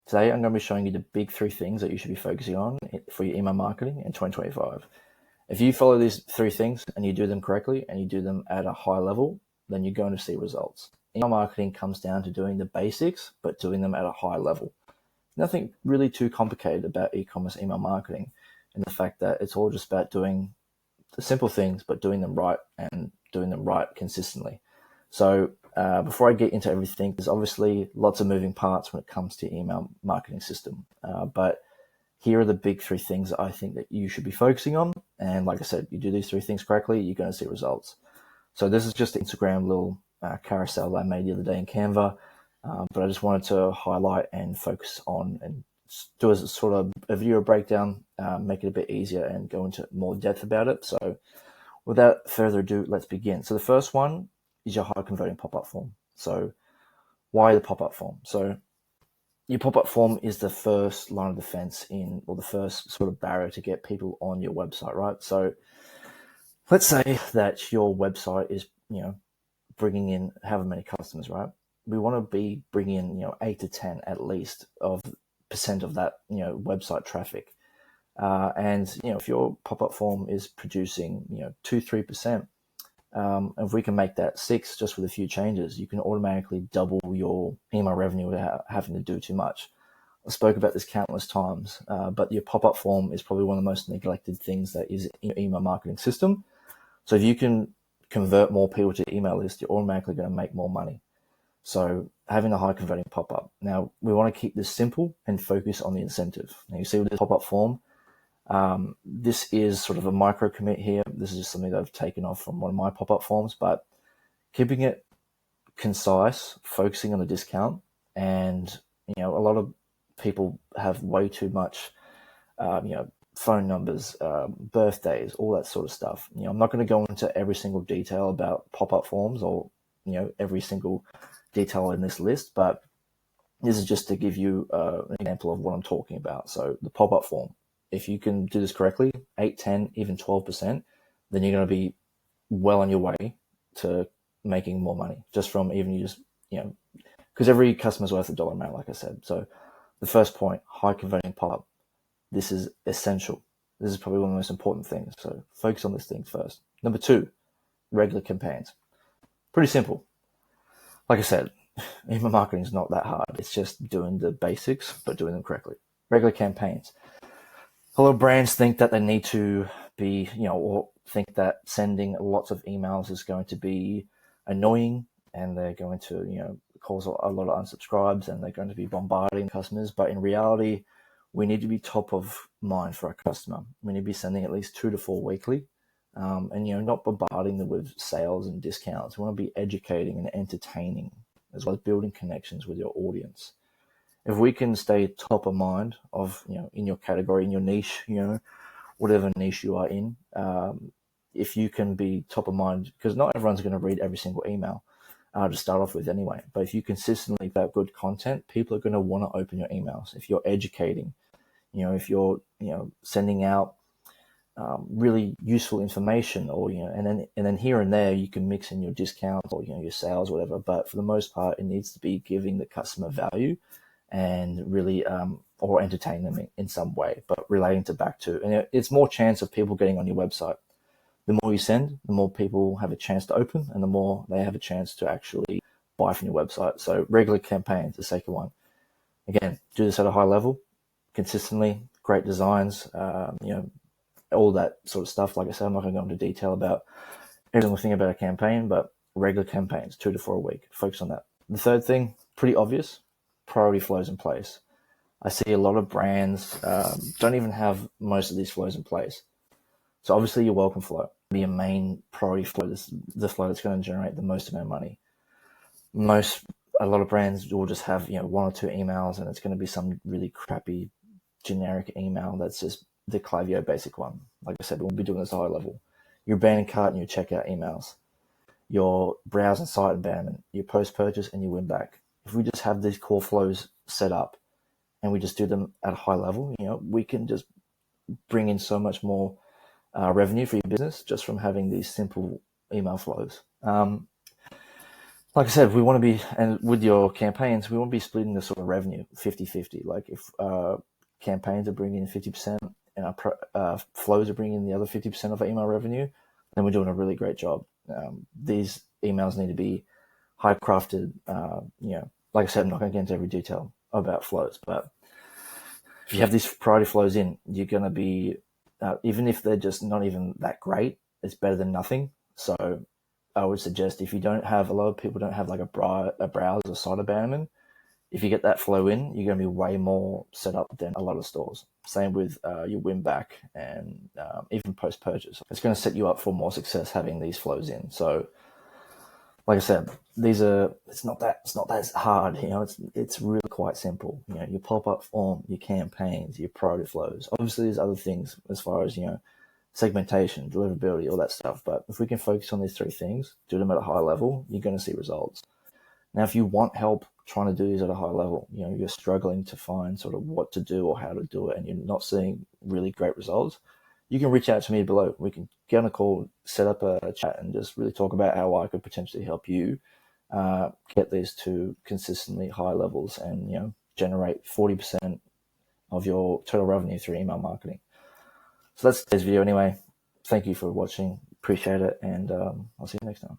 Today, I'm going to be showing you the big 3 things that you should be focusing on for your email marketing in 2025. If you follow these 3 things and you do them correctly and you do them at a high level, then you're going to see results. Email marketing comes down to doing the basics, but doing them at a high level. Nothing really too complicated about e-commerce email marketing, and the fact that it's all just about doing the simple things, but doing them right and doing them right consistently. So before I get into everything, there's obviously lots of moving parts when it comes to email marketing system. But here are the big 3 things that I think that you should be focusing on. And like I said, you do these 3 things correctly, you're going to see results. So this is just an Instagram little carousel that I made the other day in Canva. But I just wanted to highlight and focus on and do a sort of a video breakdown, make it a bit easier and go into more depth about it. So without further ado, let's begin. So the first one is your high converting pop-up form. So why the pop-up form? So your pop-up form is the first line of defense or the first sort of barrier to get people on your website, right? So let's say that your website is, bringing in however many customers, right? We want to be bringing in, 8 to 10 at least of percent of that, website traffic. And if your pop-up form is producing, 2-3%, if we can make that 6 just with a few changes, you can automatically double your email revenue without having to do too much. I spoke about this countless times, but your pop-up form is probably one of the most neglected things that is in your email marketing system. So if you can convert more people to your email list, you're automatically going to make more money. So having a high converting pop-up. Now, we want to keep this simple and focus on the incentive. Now, you see with this pop-up form, this is sort of a micro commit here. This is just something that I've taken off from one of my pop-up forms, but keeping it concise, focusing on the discount. And, a lot of people have way too much, phone numbers, birthdays, all that sort of stuff. I'm not going to go into every single detail about pop-up forms or, every single detail in this list, but this is just to give you an example of what I'm talking about. So the pop-up form, if you can do this correctly, 8, 10, even 12%, then you're going to be well on your way to making more money just from because every customer's worth $1 amount, like I said. So the first point, high converting pop-up. This is essential. This is probably one of the most important things. So focus on this thing first. Number 2, regular campaigns. Pretty simple. Like I said, email marketing is not that hard. It's just doing the basics, but doing them correctly. Regular campaigns. A lot of brands think that they need to be, or think that sending lots of emails is going to be annoying and they're going to, cause a lot of unsubscribes and they're going to be bombarding customers. But in reality, we need to be top of mind for our customer. We need to be sending at least 2 to 4 weekly. And not bombarding them with sales and discounts. We want to be educating and entertaining, as well as building connections with your audience. If we can stay top of mind of, in your category, in your niche, whatever niche you are in, if you can be top of mind, because not everyone's going to read every single email to start off with anyway, but if you consistently put out good content, people are going to want to open your emails. If you're educating, if you're, sending out really useful information, or and then here and there you can mix in your discounts or your sales, whatever. But for the most part, it needs to be giving the customer value and really or entertain them in some way, but relating back to, and it's more chance of people getting on your website. The more you send, the more people have a chance to open, and the more they have a chance to actually buy from your website. So regular campaigns, the second one. Again, do this at a high level, consistently, great designs, all that sort of stuff. Like I said, I'm not going to go into detail about every single thing about a campaign, but regular campaigns, 2 to 4 a week. Focus on that. The third thing, pretty obvious, priority flows in place. I see a lot of brands don't even have most of these flows in place. So obviously your welcome flow, be a main priority flow, the flow that's going to generate the most amount of money. A lot of brands will just have 1 or 2 emails, and it's going to be some really crappy generic email that's just the Klaviyo basic one. Like I said, we'll be doing this at a high level. Your abandoned cart and your checkout emails, your browse and site abandonment, your post-purchase, and your win back. If we just have these core flows set up and we just do them at a high level, we can just bring in so much more revenue for your business just from having these simple email flows. like I said, we want to be, and with your campaigns, we want to be splitting the sort of revenue 50-50. Like if campaigns are bringing in 50% and our flows are bringing in the other 50% of our email revenue, then we're doing a really great job. These emails need to be high crafted. Like I said, I'm not going to get into every detail about flows, but if you have these priority flows in, you're going to be, even if they're just not even that great, it's better than nothing. So I would suggest if you don't have, a lot of people don't have like a browse or site abandonment, if you get that flow in, you're going to be way more set up than a lot of stores. Same with your win back and even post purchase. It's going to set you up for more success having these flows in. So, like I said, it's not that hard. It's really quite simple. Your pop up form, your campaigns, your priority flows. Obviously, there's other things as far as segmentation, deliverability, all that stuff. But if we can focus on these three things, do them at a high level, you're going to see results. Now, if you want help trying to do these at a high level, you're struggling to find sort of what to do or how to do it, and you're not seeing really great results, you can reach out to me below. We can get on a call, set up a chat, and just really talk about how I could potentially help you get these to consistently high levels and, generate 40% of your total revenue through email marketing. So that's today's video anyway. Thank you for watching. Appreciate it. And I'll see you next time.